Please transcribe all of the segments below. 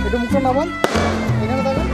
একটু মুখটা নামান, এখানে থাকেন।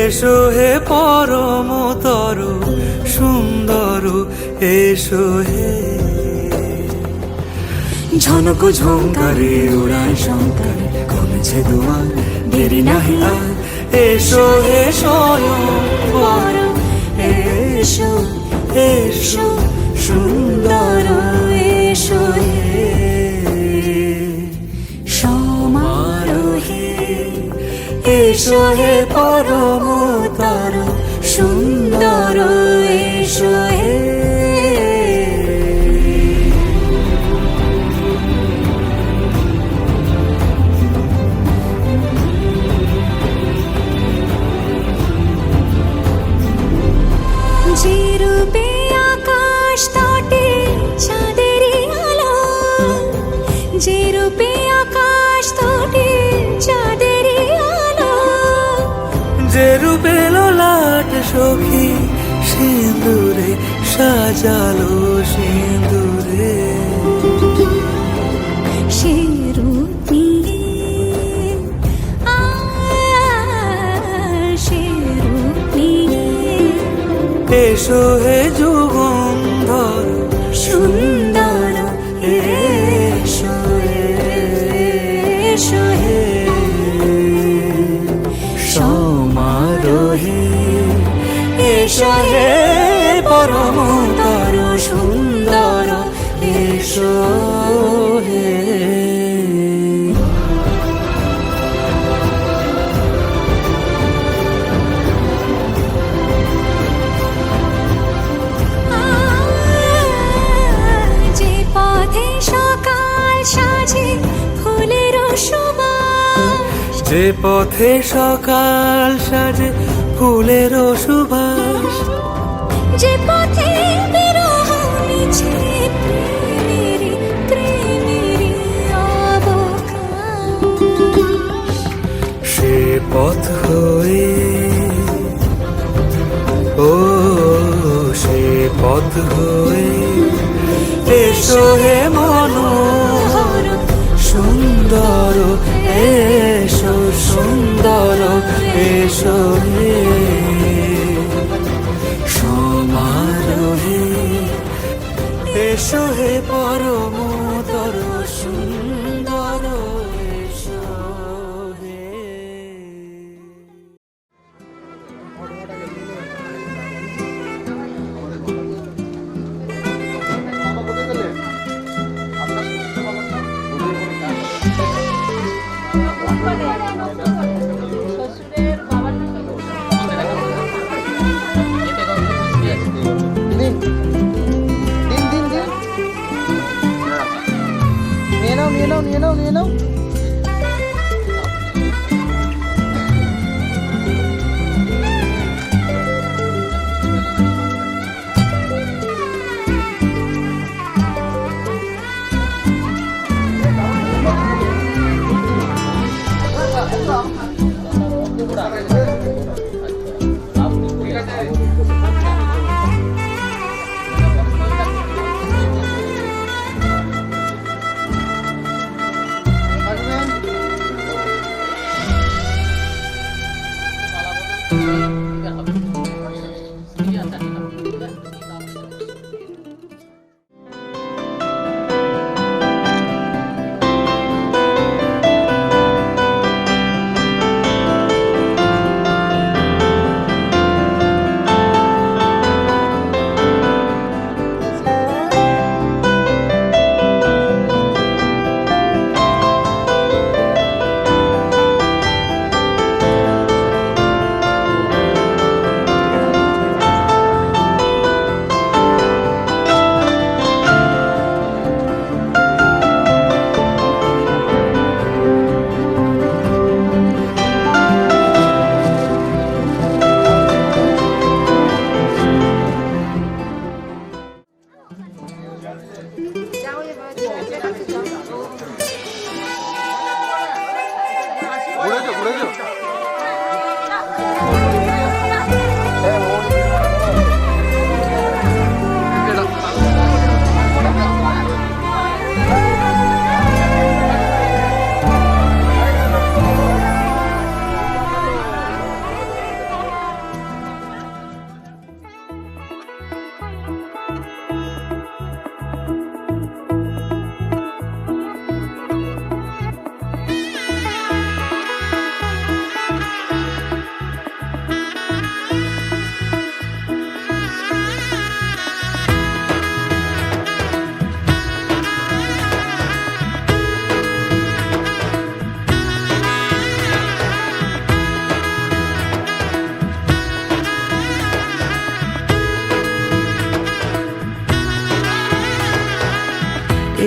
এসো হে পরমতর সুন্দর এসো হে ঝনক ঝঙ্কারে উড়ায় শঙ্কার কমেছে দুয়ার দেরি নাহি আর এসো হে স্বয়ং বর এসো এসো সুন্দর এসো হে সমারোহে এসো হে পরমতর সুন্দর এসো হে যে রূপে আকাশ তটে চাঁদেরই আলো, যে রূপে আকাশ তটে চাঁদেরই আলো, যে রূপে ললাট সখী সিঁদুরে সাজালো সিঁদুরে সে রূপ নিয়ে সে রূপ নিয়ে এসো হে যুগন্ধর সুন্দর এসো এসো হে সমারোহে এসো হে পরমতর সুন্দর এসো হে যে পথে সকাল সাজে ফুলের সুবাস, যে পথে সকাল সাজে ফুলের সুবাস, যে পথে বিরহ মিছে প্রেমেরই প্রেমেরই অবকাশ, সে পথ হয়ে ও সে পথ হয়ে এসো হে মনোহর সুন্দর এসো সুন্দর এসো হে সমারোহে এসো হে পরমতর সুন্দর এসো হে নিয়ে নাও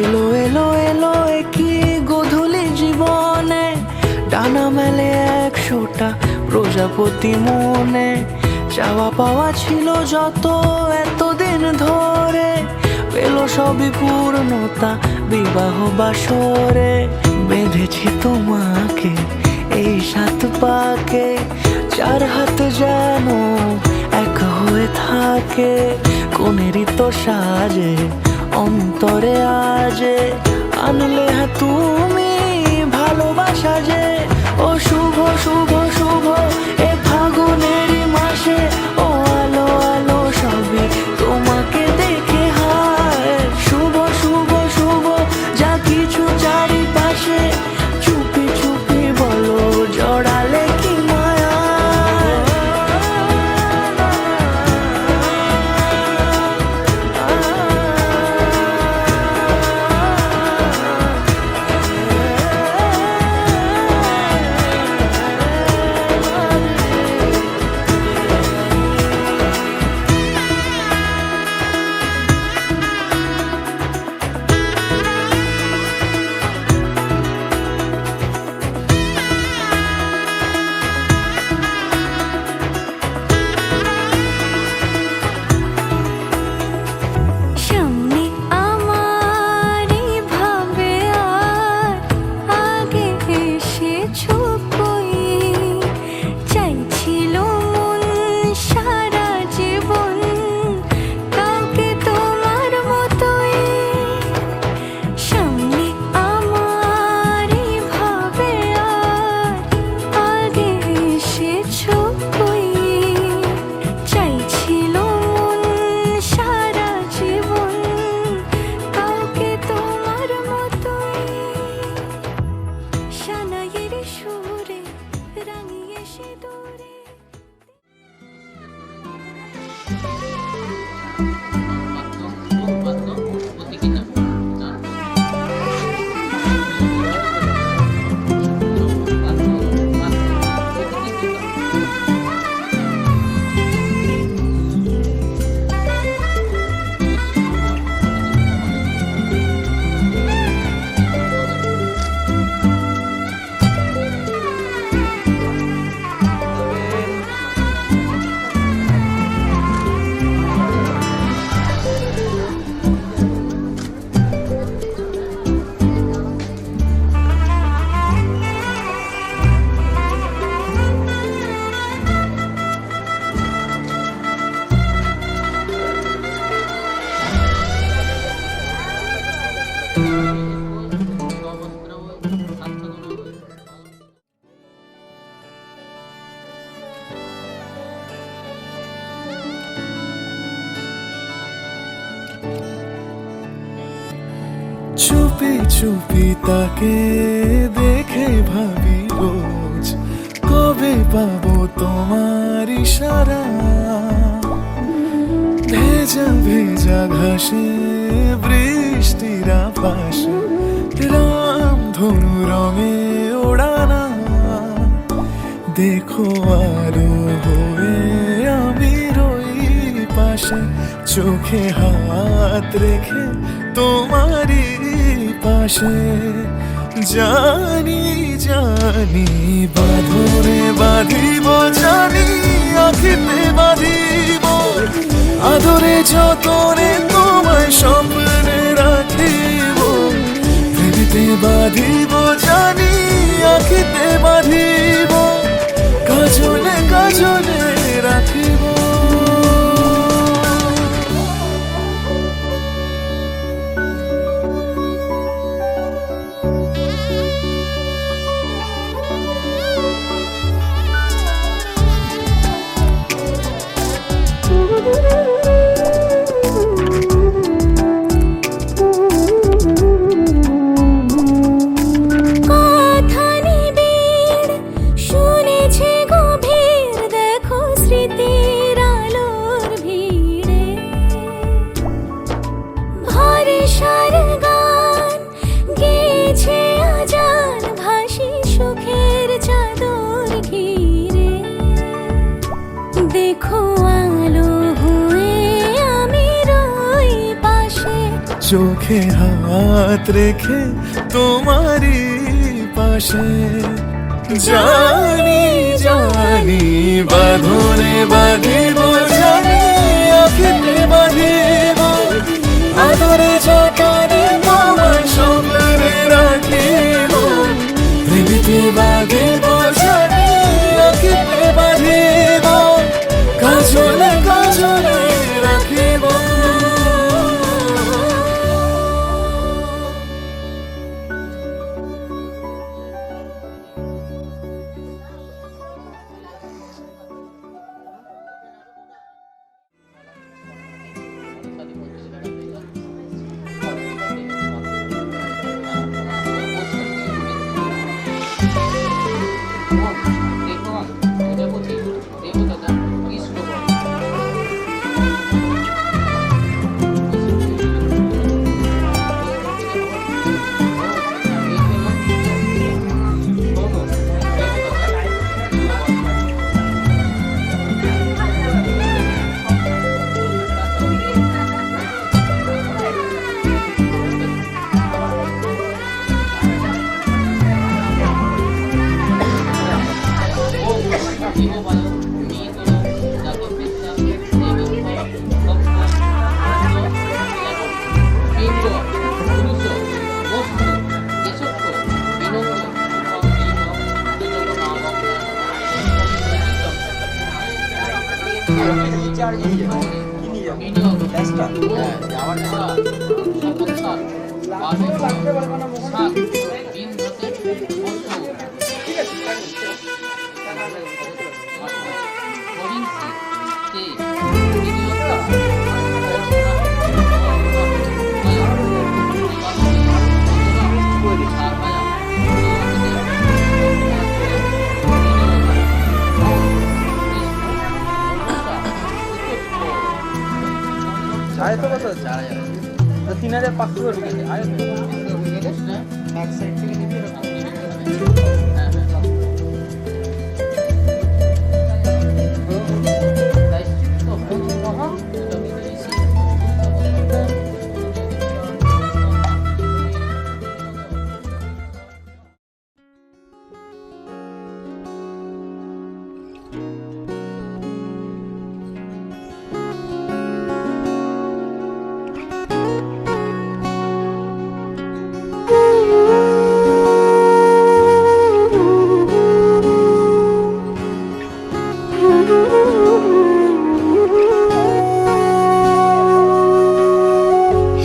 এলো এলো এলো কি গোধূলি জীবনে, ডানা মেলে 100টা প্রজাপতি মনে। চাওয়া পাওয়া ছিল যত এতদিন ধরে, পেল সবই পূর্ণতা বিবাহ বাসরে। বেঁধেছি তোমাকে এই 7 পাকে, 4 হাত যেন এক হয়ে থাকে। কোনেরই তো সাজে অন্তরে আজে, আনলে তুমি ভালোবাসা যে। ও শুভ শুভ শুভ এ ফাগুনেরই মাসে, ও আলো আলো সবই তোমাকে দেখে হায়। শুভ শুভ শুভ যা কিছু চারিপাশে, চুপি চুপি বলো জড়ালে কি মায়া। সামনে আমারই ভাবে আর আগে এসেছো কই, চাইছিল মন সারা জীবন কাউকে তোমার মতোই। সামনে আমারই ভাবে আর আগে এসেছো কই, চাইছিল মন সারা জীবন কাউকে তোমার মতোই। সানাইয়ের সুরে রাঙিয়ে সে দূরে। চুপি চুপি তাকে দেখে ভাবি রোজ, কবে পাবো তোমার ইশারা। ভেজা ভেজা ঘাসে বৃষ্টির আভাসে, রামধনু রঙে ওড়ানা। দেখো আলো হয়ে আমি রই পাশে, চোখে হাত রেখে তোমারই পাশে। জানি জানি বাঁধরে বাঁধিব, জানি আখিতে বাঁধিব। আদরে যতনে তোমায় স্বপ্নে রাখিব, বাঁধিব জানি আখিতে বাঁধিব কাজলে কাজলে রাখিব কথা নিবিড় শুনেছে গভীর, দেখো স্মৃতির আলোর ভিড়ে ভরসার গান গেয়েছে আজান, ভাসি সুখের চাদর ঘিরে। দেখো আলো হয়ে আমি রই পাশে, চোখে হাত রেখে তোমারই পাশে জানি জানি বাঁধনে বাঁধিব জানি আখিতে বাঁধিব আদরে যতনে তোমার স্বপ্নে রাখিব প্রেমিতে বাঁধিব জানি আখিতে বাঁধিব কাজলে কাজলে রাখিব। আয়ত্ত কত হচ্ছে? 3500 ঢুকেছে আয়ত্ত ব্যাক সাইড থেকে নিবি এরকম।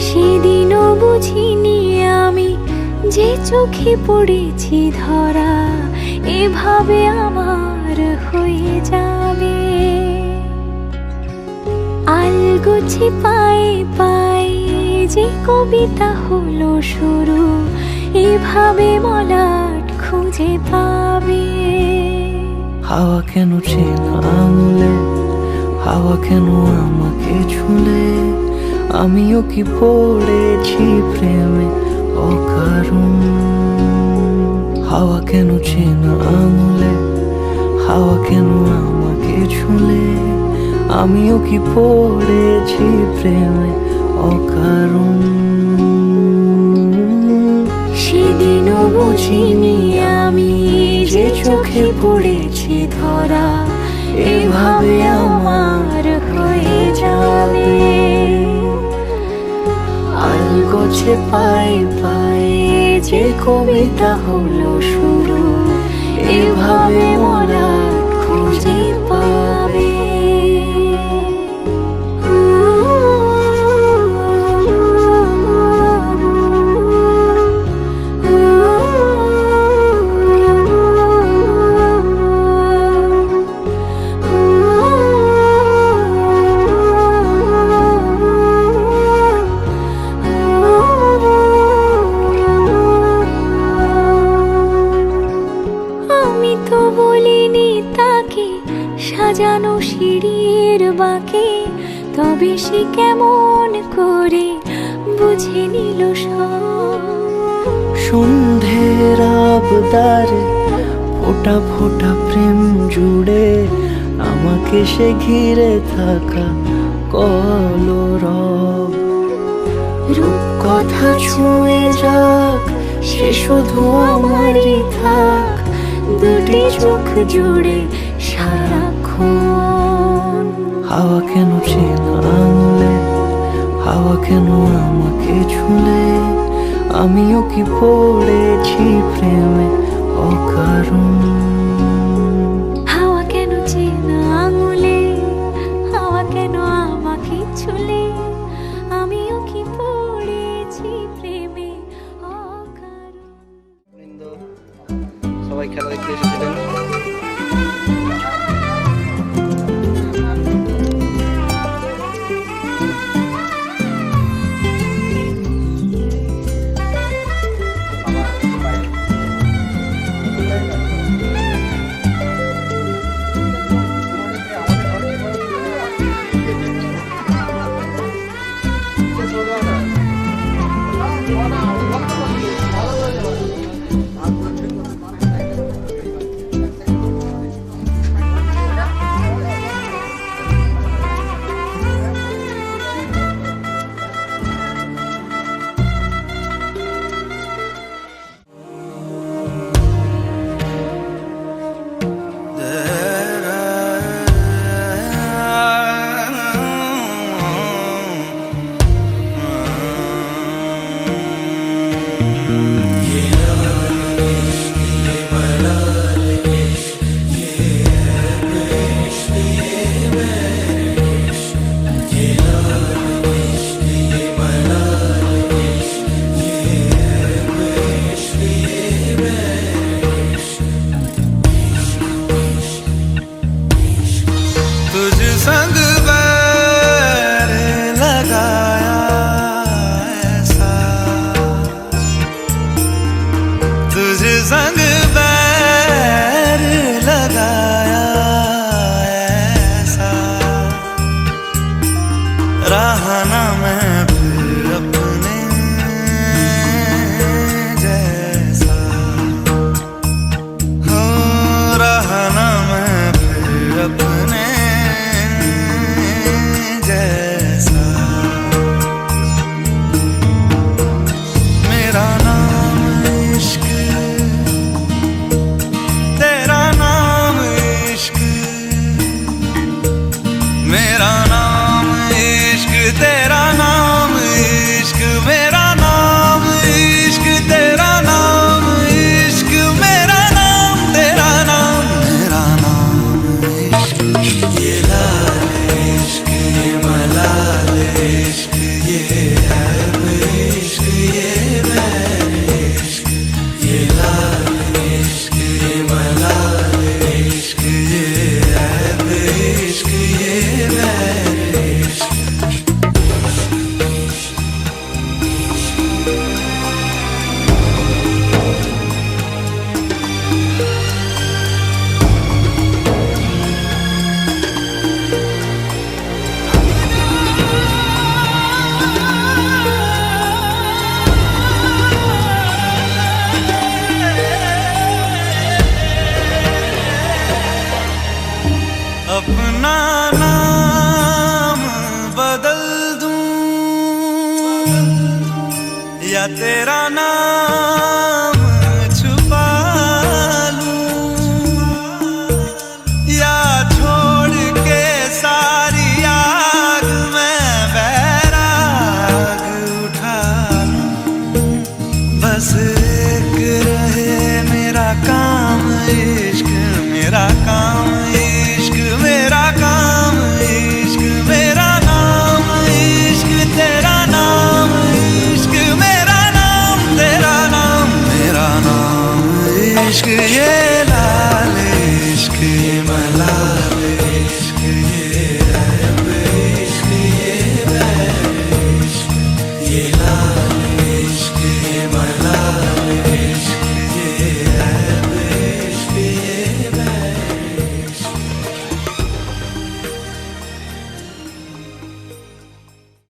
সেদিনও বুঝিনি আমি যে চোখে পড়েছি ধরা, এভাবে আমার হয়ে যাবে। আলগোছে পায়ে পায়ে যে কবিতা হলো শুরু, এভাবে মলাট খুঁজে পাবে। হাওয়া কেন চেনা আঙুলে, হাওয়া কেন আমাকে ছুলে, আমিও কি পড়েছি প্রেমে অকারণ। হাওয়া কেন চেনা আঙুলে, হাওয়া কেন আমাকে ছুলে, আমিও কি পড়েছি প্রেমে অকারণ। সেদিনও বুঝিনি আমি যে চোখে পড়েছি ধরা, এভাবে আমার হয়ে যাবে। আলগোছে পায়ে পায়ে যে যে কবিতা হলো শুরু, এভাবে মলাট খুঁজে পাবে। আমি তো বলিনি তাকে সাজানো সিঁড়ির বাঁকে, তবে সে কেমন করে বুঝে নিল সব। সন্ধ্যের আবদারে ফোটা ফোটা প্রেম জুড়ে আমাকে সে ঘিরে থাকা কলরব। রূপকথা ছুঁয়ে যাক, সে শুধু আমারই থাক, দুটি চোখ জুড়ে সারাক্ষণ। হাওয়া কেন চেনা আঙুলে, হাওয়া কেন আমাকে ছুলে, আমিও কি পড়েছি প্রেমে অকারণ। হাওয়া কেন চেনা আঙুলে, হাওয়া কেন আমাকে ছুলে, আমিও কি পড়েছি প্রেমে অকারণ। বৃন্দ, সবাই খেলা দেখতে এসেছিলেন।